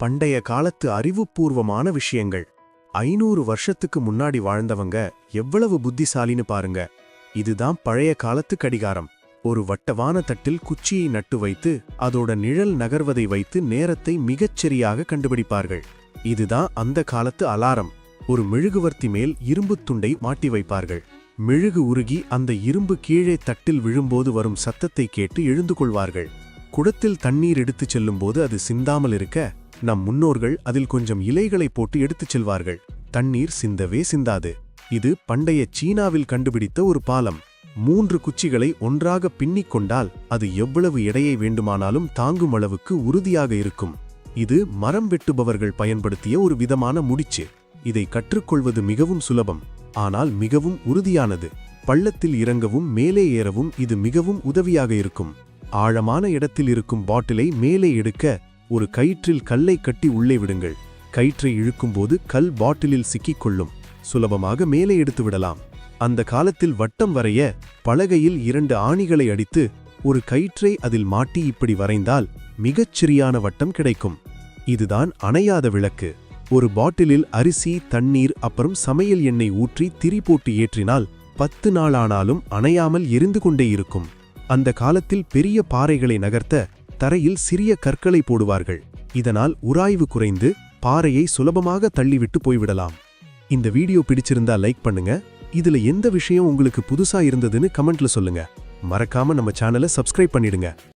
பண்டைய காலத்து அறிவுபூர்வமான விஷயங்கள். 500 வருஷத்துக்கு முன்னாடி வாழ்ந்தவங்க எவ்வளவு புத்திசாலின்னு பாருங்க. இதுதான் பழைய காலத்து கடிகாரம். ஒரு வட்டவான தட்டில் குச்சியை நட்டு வைத்து அதோட நிழல் நகர்வதை வைத்து நேரத்தை மிகச்சரியாக கண்டுபிடிப்பார்கள். இதுதான் அந்த காலத்து அலாரம். ஒரு மெழுகுவர்த்தி மேல் இரும்புத் துண்டை மாட்டி வைப்பார்கள். மெழுகு உருகி அந்த இரும்பு கீழே தட்டில் விழும்போது வரும் சத்தத்தை கேட்டு எழுந்து கொள்வார்கள். குடத்தில் தண்ணீர் எடுத்துச் செல்லும்போது அது சிந்தாமல் இருக்க நம் முன்னோர்கள் அதில் கொஞ்சம் இலைகளை போட்டு எடுத்துச் செல்வார்கள். தண்ணீர் சிந்தவே சிந்தாது. இது பண்டைய சீனாவில் கண்டுபிடித்த ஒரு பாலம். 3 குச்சிகளை ஒன்றாக பின்னிக் கொண்டால் அது எவ்வளவு எடையை வேண்டுமானாலும் தாங்கும் அளவுக்கு உறுதியாக இருக்கும். இது மரம் வெட்டுபவர்கள் பயன்படுத்திய ஒரு விதமான முடிச்சு. இதை கற்றுக்கொள்வது மிகவும் சுலபம், ஆனால் மிகவும் உறுதியானது. பள்ளத்தில் இறங்கவும் மேலே ஏறவும் இது மிகவும் உதவியாக இருக்கும். ஆழமான இடத்தில் இருக்கும் பாட்டிலை மேலே எடுக்க ஒரு கயிற்றில் கல்லை கட்டி உள்ளே விடுங்கள். கயிற்றை இழுக்கும்போது கல் பாட்டிலில் சிக்கிக்கொள்ளும். சுலபமாக மேலே எடுத்து விடலாம். அந்த காலத்தில் வட்டம் வரைய பலகையில் 2 ஆணிகளை அடித்து ஒரு கயிற்றை அதில் மாட்டி இப்படி வரைந்தால் மிகச்சிறியான வட்டம் கிடைக்கும். இதுதான் அணையாத விளக்கு. ஒரு பாட்டிலில் அரிசி, தண்ணீர், அப்புறம் சமையல் எண்ணெய் ஊற்றி திரி போட்டு ஏற்றினால் 10 நாள் ஆனாலும் அணையாமல் எரிந்து கொண்டே இருக்கும். அந்த காலத்தில் பெரிய பாறைகளை நகர்த்த தரையில் சிறிய கற்களை போடுவார்கள். இதனால் உராய்வு குறைந்து பாறையை சுலபமாக தள்ளிவிட்டு போய்விடலாம். இந்த வீடியோ பிடிச்சிருந்தா லைக் பண்ணுங்க. இதுல எந்த விஷயம் உங்களுக்கு புதுசா இருந்ததுன்னு கமெண்ட்ல சொல்லுங்க. மறக்காம நம்ம சேனலை சப்ஸ்கிரைப் பண்ணிடுங்க.